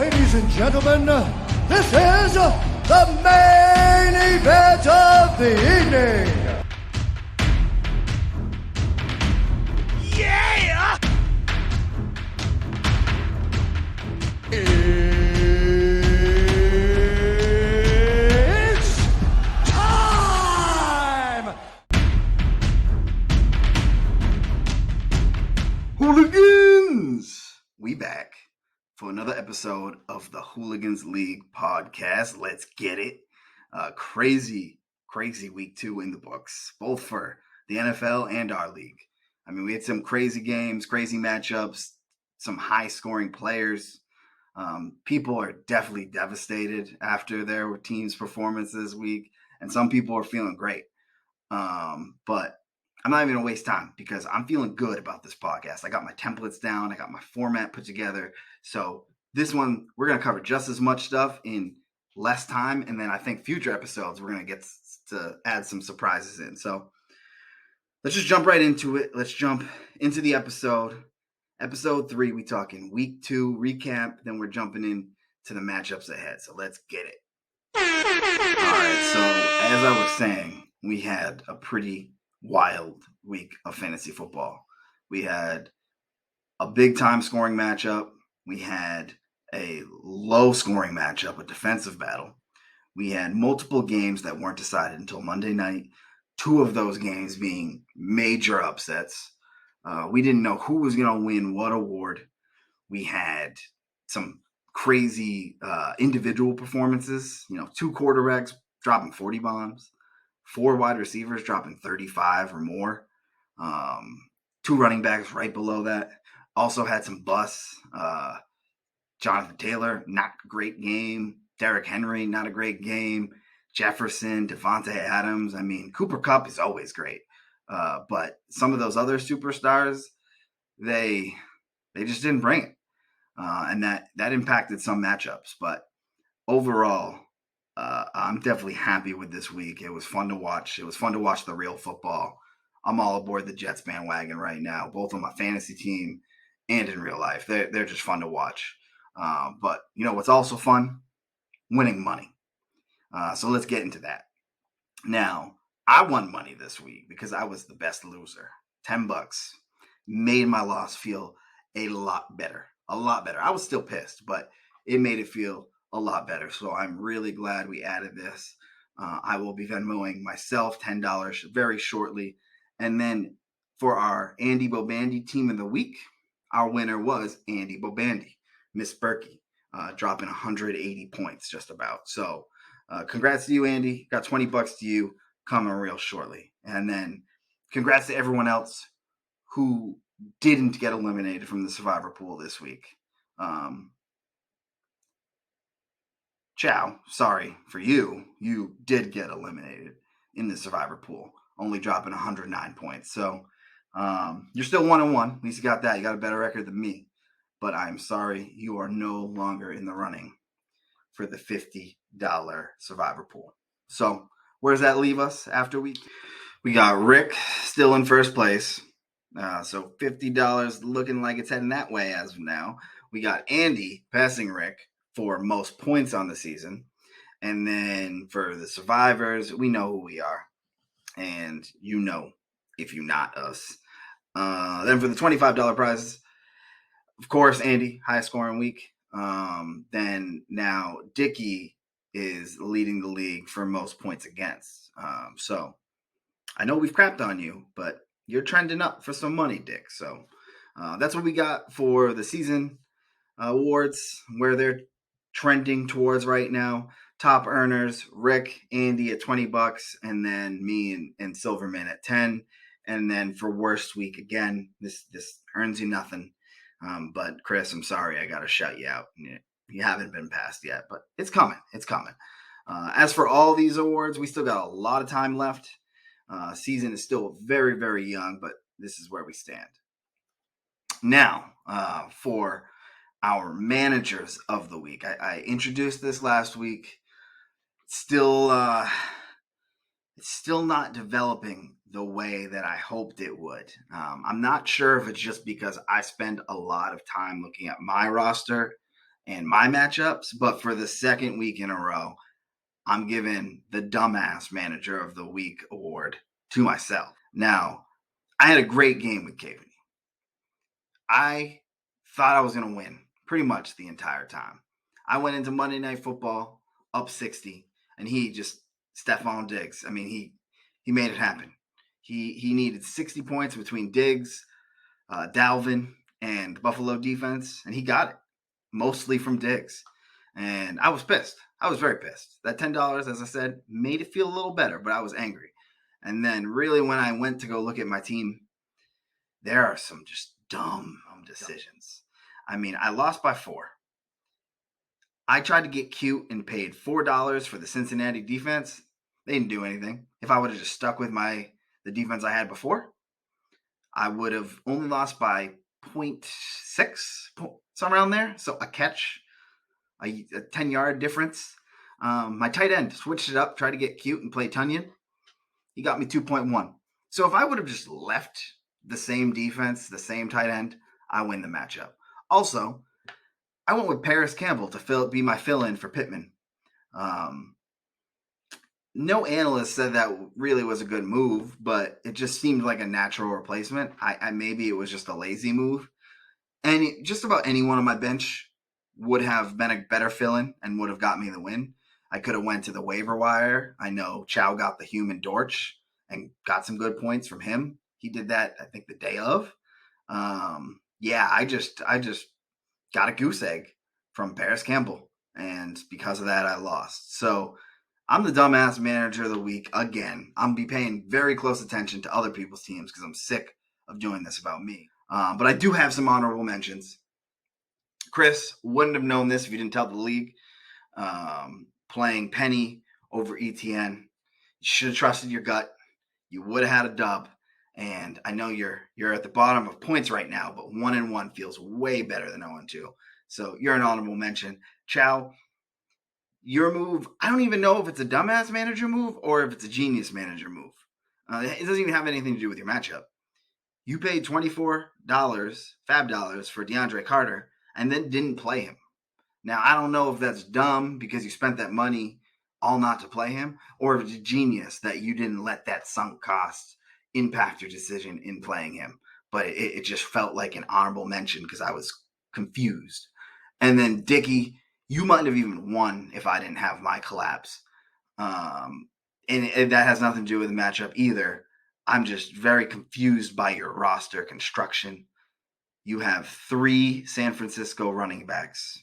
Ladies and gentlemen, this is the main event of the evening. Yeah! It's time! Hooligans! We back for another episode of the Hooligans League podcast. Let's get it. Crazy week 2 in the books, both for the NFL and our league. I mean, we had some crazy games, crazy matchups, some high-scoring players. People are definitely devastated after their team's performance this week, and some people are feeling great. But I'm not even going to waste time because I'm feeling good about this podcast. I got my templates down. I got my format put together. So this one, we're going to cover just as much stuff in less time. And then I think future episodes, we're going to get to add some surprises in. So let's just jump right into it. Let's jump into the episode. Episode 3, we talking week 2 recap. Then we're jumping in to the matchups ahead. So let's get it. All right. So as I was saying, we had a pretty wild week of fantasy football. We had a big time scoring matchup. We had a low scoring matchup, a defensive battle. We had multiple games that weren't decided until Monday night. 2 of those games being major upsets. We didn't know who was going to win what award. We had some crazy individual performances. 2 quarterbacks dropping 40 bombs. 4 wide receivers dropping 35 or more. 2 running backs right below that. Also had some busts. Jonathan Taylor, not a great game. Derrick Henry, not a great game. Jefferson, Devontae Adams. I mean, Cooper Kupp is always great. But some of those other superstars, they just didn't bring it. And that impacted some matchups. But overall, I'm definitely happy with this week. It was fun to watch. It was fun to watch the real football. I'm all aboard the Jets bandwagon right now, both on my fantasy team and in real life. They're just fun to watch. But what's also fun? Winning money. So let's get into that. Now, I won money this week because I was the best loser. $10 made my loss feel a lot better. A lot better. I was still pissed, but it made it feel a lot better. So I'm really glad we added this. I will be Venmoing myself $10 very shortly. And then for our Andy Bobandy team of the week, our winner was Andy Bobandy, Miss Berkey, dropping 180 points just about. So congrats to you, Andy. Got $20 to you coming real shortly. And then congrats to everyone else who didn't get eliminated from the Survivor pool this week. Ciao. Sorry for you. You did get eliminated in the Survivor pool, only dropping 109 points. So you're still 1-1. At least you got that. You got a better record than me. But I'm sorry, you are no longer in the running for the $50 Survivor pool. So where does that leave us after week? We got Rick still in first place. So $50 looking like it's heading that way as of now. We got Andy passing Rick for most points on the season. And then for the survivors, we know who we are. And if you not us. Then for the $25 prizes, of course, Andy, highest scoring week. Then now Dickie is leading the league for most points against. So I know we've crapped on you, but you're trending up for some money, Dick. So that's what we got for the season awards, where they're trending towards right now. Top earners, Rick, Andy at $20, and then me and Silverman at 10. And then for worst week, again, this earns you nothing. But Chris, I'm sorry, I got to shut you out. You haven't been passed yet, but it's coming. It's coming. As for all these awards, we still got a lot of time left. Season is still very, very young, but this is where we stand. Now, for our managers of the week. I introduced this last week. It's still not developing the way that I hoped it would. I'm not sure if it's just because I spend a lot of time looking at my roster and my matchups, but for the second week in a row, I'm giving the Dumbass Manager of the Week award to myself. Now, I had a great game with Caven. I thought I was going to win pretty much the entire time. I went into Monday Night Football up 60, and he just Stephon Diggs. I mean, he made it happen. He needed 60 points between Diggs, Dalvin, and the Buffalo defense, and he got it, mostly from Diggs. And I was pissed. I was very pissed. That $10, as I said, made it feel a little better, but I was angry. And then really when I went to go look at my team, there are some just dumb decisions. I mean, I lost by 4. I tried to get cute and paid $4 for the Cincinnati defense. They didn't do anything. If I would have just stuck with the defense I had before, I would have only lost by 0.6, somewhere around there. So a catch, a 10-yard difference. My tight end switched it up, tried to get cute and play Tunyon. He got me 2.1. So if I would have just left the same defense, the same tight end, I win the matchup. Also, I went with Paris Campbell to be my fill-in for Pittman. No analyst said that really was a good move, but it just seemed like a natural replacement. Maybe it was just a lazy move. And just about anyone on my bench would have been a better fill-in and would have got me the win. I could have went to the waiver wire. I know Chow got the human Dortch and got some good points from him. He did that, I think, the day of. I just got a goose egg from Paris Campbell, and because of that, I lost. So I'm the Dumbass Manager of the Week again. I'm be paying very close attention to other people's teams because I'm sick of doing this about me. But I do have some honorable mentions. Chris wouldn't have known this if you didn't tell the league. Playing Penny over ETN. You should have trusted your gut. You would have had a dub. And I know you're at the bottom of points right now, but 1-1 feels way better than 0-2. So you're an honorable mention. Chow, your move, I don't even know if it's a Dumbass Manager move or if it's a Genius Manager move. It doesn't even have anything to do with your matchup. You paid $24, FAAB dollars, for DeAndre Carter and then didn't play him. Now, I don't know if that's dumb because you spent that money all not to play him, or if it's genius that you didn't let that sunk cost impact your decision in playing him. But it just felt like an honorable mention because I was confused. And then Dickie, you might have even won if I didn't have my collapse. And that has nothing to do with the matchup either. I'm just very confused by your roster construction. You have 3 San Francisco running backs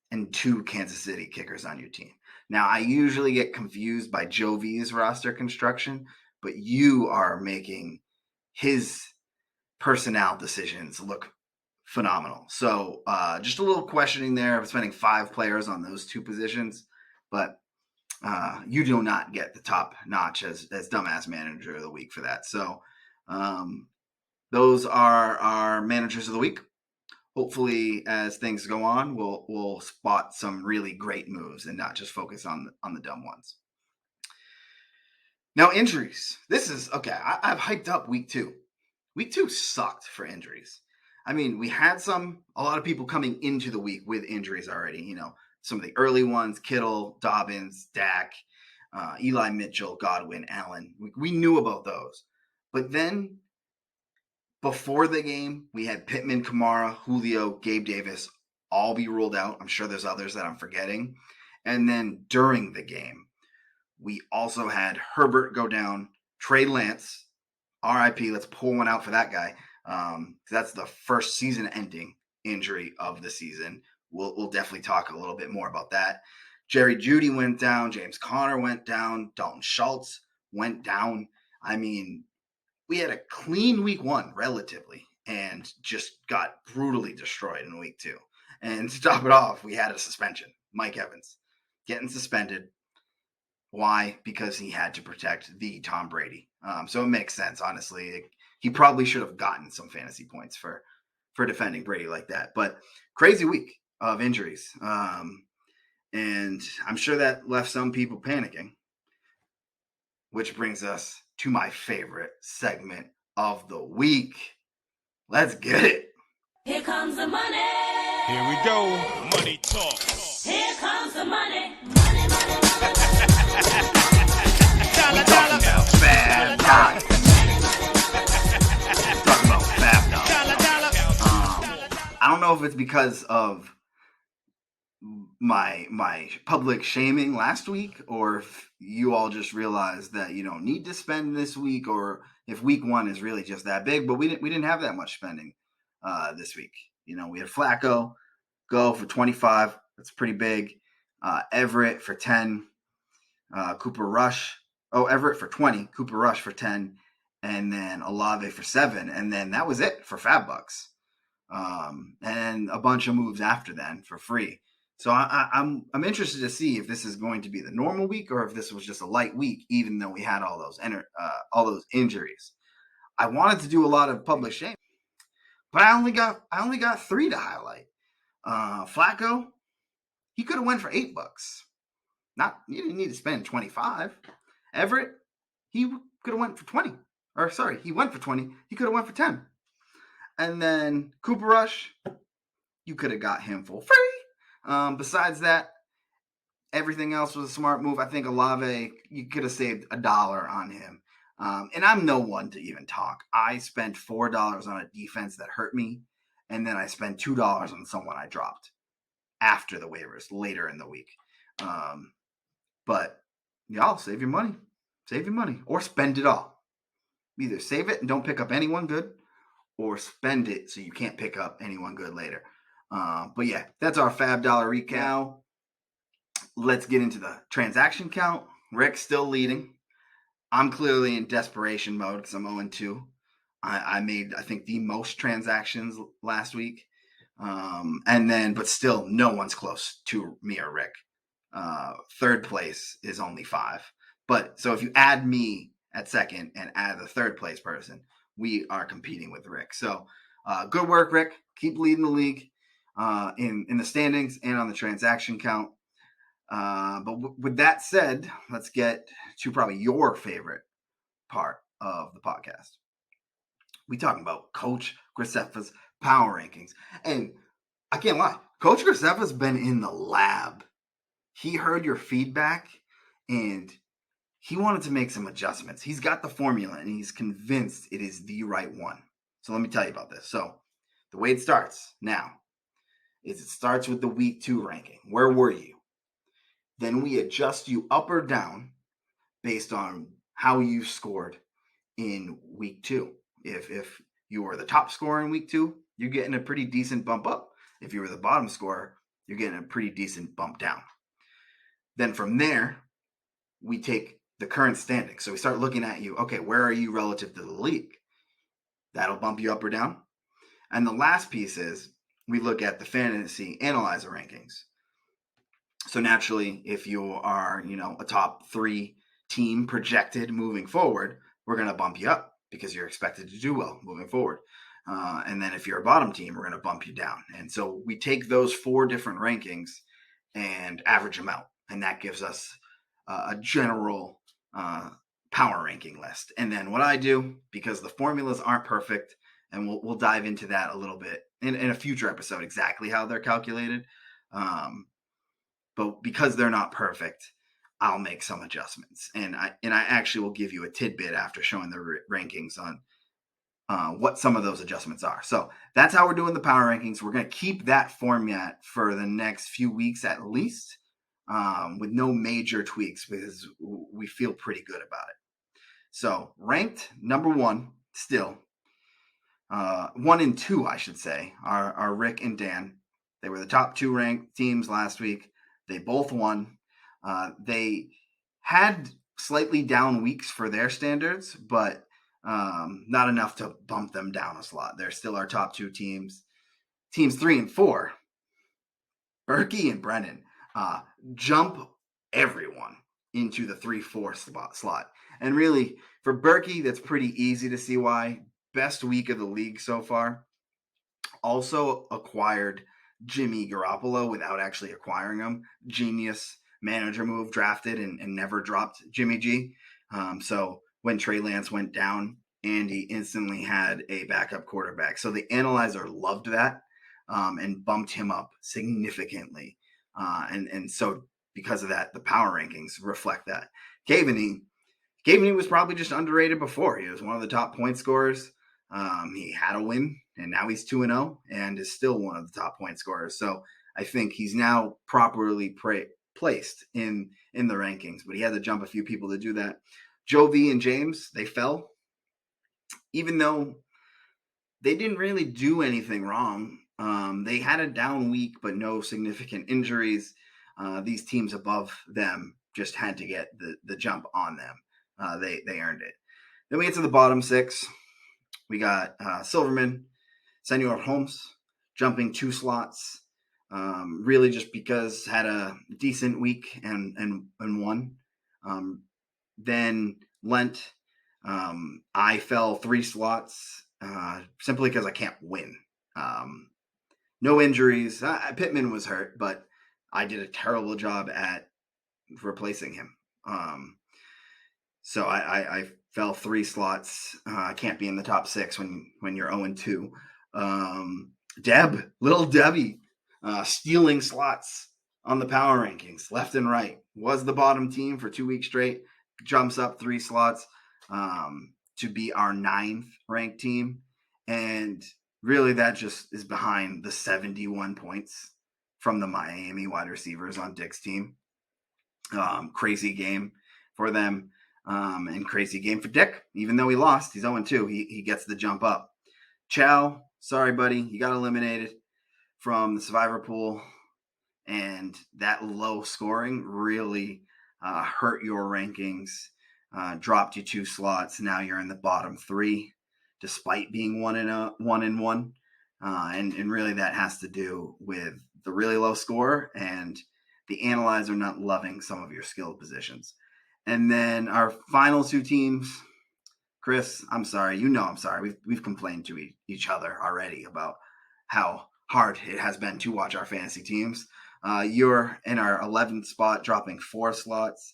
and 2 Kansas City kickers on your team. Now, I usually get confused by Jovi's roster construction, but you are making his personnel decisions look phenomenal. So just a little questioning there of spending 5 players on those 2 positions, but you do not get the top notch as Dumbass Manager of the Week for that. So those are our Managers of the Week. Hopefully, as things go on, we'll spot some really great moves and not just focus on the dumb ones. Now, injuries. This is okay. I've hyped up week 2. Week 2 sucked for injuries. I mean, we had a lot of people coming into the week with injuries already. You know, some of the early ones: Kittle, Dobbins, Dak, Eli Mitchell, Godwin, Allen. We knew about those, but then before the game, we had Pittman, Kamara, Julio, Gabe Davis all be ruled out. I'm sure there's others that I'm forgetting. And then during the game, we also had Herbert go down, Trey Lance, RIP, let's pull one out for that guy. That's the first season-ending injury of the season. We'll definitely talk a little bit more about that. Jerry Jeudy went down, James Conner went down, Dalton Schultz went down. I mean, we had a clean week 1 relatively and just got brutally destroyed in week 2. And to top it off, we had a suspension. Mike Evans getting suspended. Why? Because he had to protect the Tom Brady. So it makes sense, honestly. He probably should have gotten some fantasy points for defending Brady like that. But crazy week of injuries. And I'm sure that left some people panicking. Which brings us to my favorite segment of the week. Let's get it. Here comes the money. Here we go. Money talk. Here comes the money. Money, money, money. We talking about FAAB dollars. Talking about FAAB dollars. I don't know if it's because of my public shaming last week, or if you all just realized that you don't need to spend this week, or if week one is really just that big. But we didn't have that much spending this week. We had Flacco go for 25. That's pretty big. Everett for 10. Cooper Rush. Oh, Everett for 20. Cooper Rush for 10. And then Olave for 7. And then that was it for FAAB bucks. And a bunch of moves after then for free. So I'm interested to see if this is going to be the normal week, or if this was just a light week, even though we had all those injuries. I wanted to do a lot of public shame, but I only got 3 to highlight. Flacco, he could have went for $8. You didn't need to spend 25. Everett, he could have went for 20. Or sorry, he went for 20. He could have went for 10. And then Cooper Rush, you could have got him for free. Besides that, everything else was a smart move. I think Olave, you could have saved $1 on him. And I'm no one to even talk. I spent $4 on a defense that hurt me, and then I spent $2 on someone I dropped after the waivers later in the week. But y'all save your money. Save your money. Or spend it all. Either save it and don't pick up anyone good, or spend it so you can't pick up anyone good later. But yeah, that's our FAAB dollar recap. Let's get into the transaction count. Rick's still leading. I'm clearly in desperation mode because I'm 0-2. I made, I think, the most transactions last week. But still, no one's close to me or Rick. Third place is only 5. But so if you add me at second and add the third place person, we are competing with Rick. So good work, Rick. Keep leading the league in the standings and on the transaction count. But with that said, let's get to probably your favorite part of the podcast. We talking about Coach Graceffa's power rankings. And I can't lie, Coach Graceffa's been in the lab. He heard your feedback and he wanted to make some adjustments. He's got the formula and he's convinced it is the right one. So let me tell you about this. So the way it starts now is it starts with the week 2 ranking. Where were you? Then we adjust you up or down based on how you scored in week 2. If you were the top scorer in week 2, you're getting a pretty decent bump up. If you were the bottom scorer, you're getting a pretty decent bump down. Then from there, we take the current standing. So we start looking at you. Okay, where are you relative to the league? That'll bump you up or down. And the last piece is we look at the fantasy analyzer rankings. So naturally, if you are, a top 3 team projected moving forward, we're going to bump you up because you're expected to do well moving forward. And then if you're a bottom team, we're going to bump you down. And so we take those 4 different rankings and average them out. And that gives us a general power ranking list. And then what I do, because the formulas aren't perfect, and we'll dive into that a little bit in a future episode, exactly how they're calculated. But because they're not perfect, I'll make some adjustments. And I actually will give you a tidbit after showing the rankings on what some of those adjustments are. So that's how we're doing the power rankings. We're going to keep that format for the next few weeks at least, with no major tweaks, because we feel pretty good about it. So ranked number 1 still. 1 and 2, I should say, are Rick and Dan. They were the top 2 ranked teams last week. They both won. They had slightly down weeks for their standards, but not enough to bump them down a slot. They're still our top 2 teams. Teams 3 and 4, Berkey and Brennan, jump everyone into the 3-4 slot. And really, for Berkey, that's pretty easy to see why. Best week of the league so far. Also acquired Jimmy Garoppolo without actually acquiring him. Genius manager move, drafted and never dropped Jimmy G. So when Trey Lance went down, Andy instantly had a backup quarterback. So the analyzer loved that. and bumped him up significantly. And so because of that, the power rankings reflect that. Caveney was probably just underrated before. He was one of the top point scorers. He had a win, and now he's 2-0 and is still one of the top point scorers. So I think he's now properly placed in the rankings, but he had to jump a few people to do that. Joe V and James, they fell, even though they didn't really do anything wrong. They had a down week, but no significant injuries. These teams above them just had to get the jump on them. They earned it. Then we get to the bottom 6. We got Silverman, Senor Holmes, jumping 2 slots. Really just because had a decent week and won. Then Lent, I fell 3 slots simply because I can't win. No injuries. Pittman was hurt, but I did a terrible job at replacing him. So I fell 3 slots. I can't be in the top 6 when you're 0-2. Little Debbie, stealing slots on the power rankings left and right. Was the bottom team for 2 weeks straight. Jumps up 3 slots to be our 9th ranked team. And really that just is behind the 71 points from the Miami wide receivers on Dick's team. Crazy game for them. And crazy game for Dick. Even though he lost, he's 0-2. He gets the jump up. Chow, sorry, buddy. You got eliminated from the survivor pool. And that low scoring really hurt your rankings. Dropped you 2 slots. Now you're in the bottom 3, despite being 1-1. And really that has to do with the really low score and the analyzer not loving some of your skilled positions. And then our final 2 teams, Chris, I'm sorry. I'm sorry. We've complained to each other already about how hard it has been to watch our fantasy teams. You're in our 11th spot, dropping 4 slots.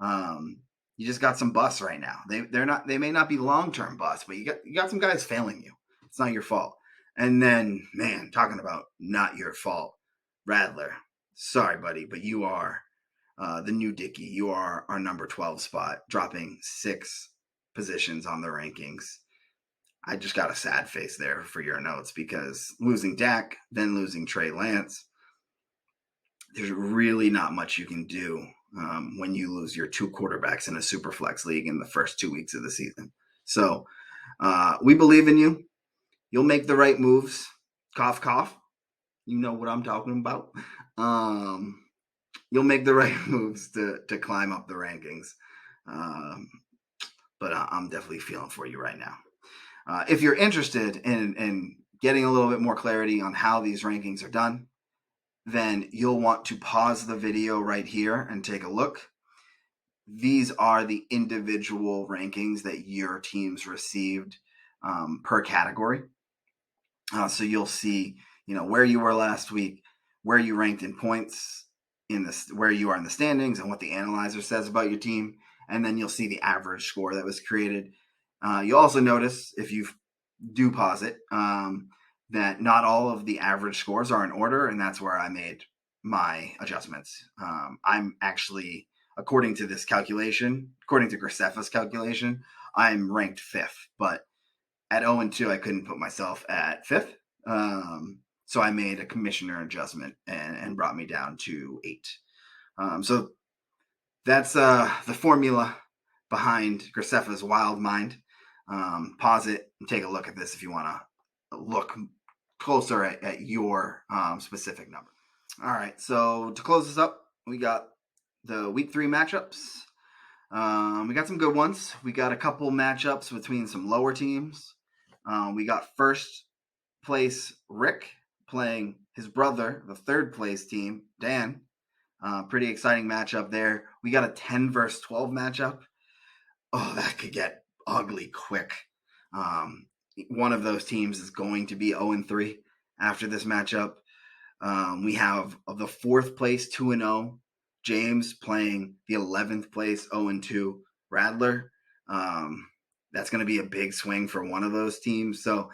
You just got some busts right now. They may not be long-term busts, but you got some guys failing you. It's not your fault. And then, man, talking about not your fault, Radler. Sorry, buddy, but you are the new Dickey. You are our number 12 spot, dropping 6 positions on the rankings. I just got a sad face there for your notes because losing Dak, then losing Trey Lance, there's really not much you can do when you lose your 2 quarterbacks in a super flex league in the first 2 weeks of the season. So we believe in you. You'll make the right moves. Cough, cough. You know what I'm talking about. You'll make the right moves to climb up the rankings. But I'm definitely feeling for you right now. If you're interested in getting a little bit more clarity on how these rankings are done, then you'll want to pause the video right here and take a look. These are the individual rankings that your teams received per category. So you'll see, where you were last week, where you ranked in points, where you are in the standings, and what the analyzer says about your team. And then you'll see the average score that was created. You'll also notice, if you do pause it, that not all of the average scores are in order, and that's where I made my adjustments. I'm actually, according to this calculation, according to Graceffa's calculation, I'm ranked 5th, but at 0-2, I couldn't put myself at 5th. So I made a commissioner adjustment and brought me down to 8. So that's the formula behind Graceffa's wild mind. Pause it and take a look at this if you want to look closer at your specific number. All right, so to close this up, we got the week 3 matchups. We got some good ones. We got a couple matchups between some lower teams. We got first place Rick playing his brother, the 3rd place team, Dan. Pretty exciting matchup there. We got a 10 versus 12 matchup. Oh, that could get ugly quick. One of those teams is going to be 0-3 after this matchup. We have the 4th place 2-0 James playing the 11th place 0-2 Radler. That's going to be a big swing for one of those teams. So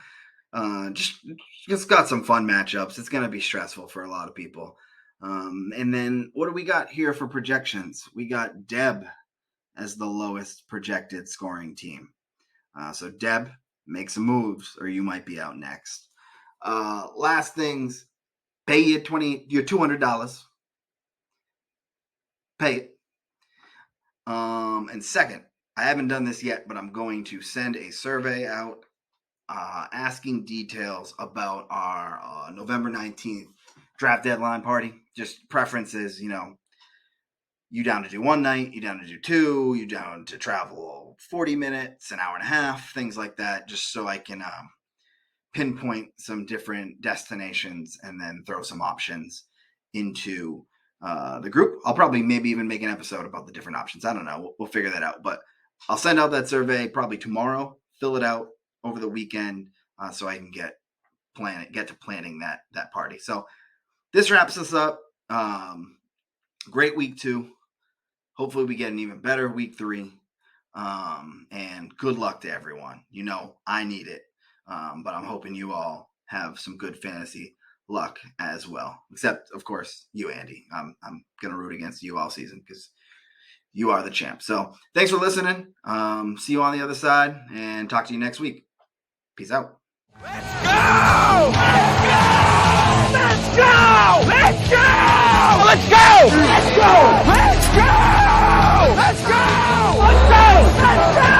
just got some fun matchups. It's going to be stressful for a lot of people. And then what do we got here for projections? We got Deb as the lowest projected scoring team. So Deb, make some moves or you might be out next. Last things, pay your $200. Pay it. And second, I haven't done this yet, but I'm going to send a survey out asking details about our November 19th draft deadline party. Just preferences, you down to do one night, you down to do two, you down to travel 40 minutes, an hour and a half, things like that, just so I can pinpoint some different destinations and then throw some options into the group. I'll probably maybe even make an episode about the different options. I don't know. We'll figure that out. But I'll send out that survey probably tomorrow, fill it out over the weekend so I can get to planning that party. So this wraps us up. Great week 2. Hopefully we get an even better week 3. And good luck to everyone. I need it. But I'm hoping you all have some good fantasy luck as well. Except, of course, you, Andy. I'm going to root against you all season because you are the champ. So thanks for listening. See you on the other side and talk to you next week. Peace out. Let's go! Let's go! Let's go! Let's go! Let's go! Let's go! Let's go! Let's go! Let's go!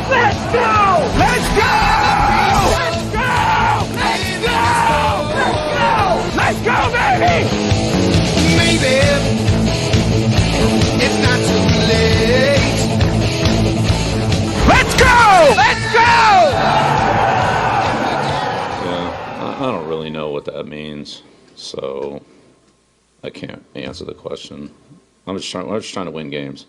Let's go! Let's go! Let's go! Let's go! Let's go! Let's go, baby! Maybe it's not too late. Let's go! Let's go! I don't really know what that means, so I can't answer the question. I'm just trying to win games.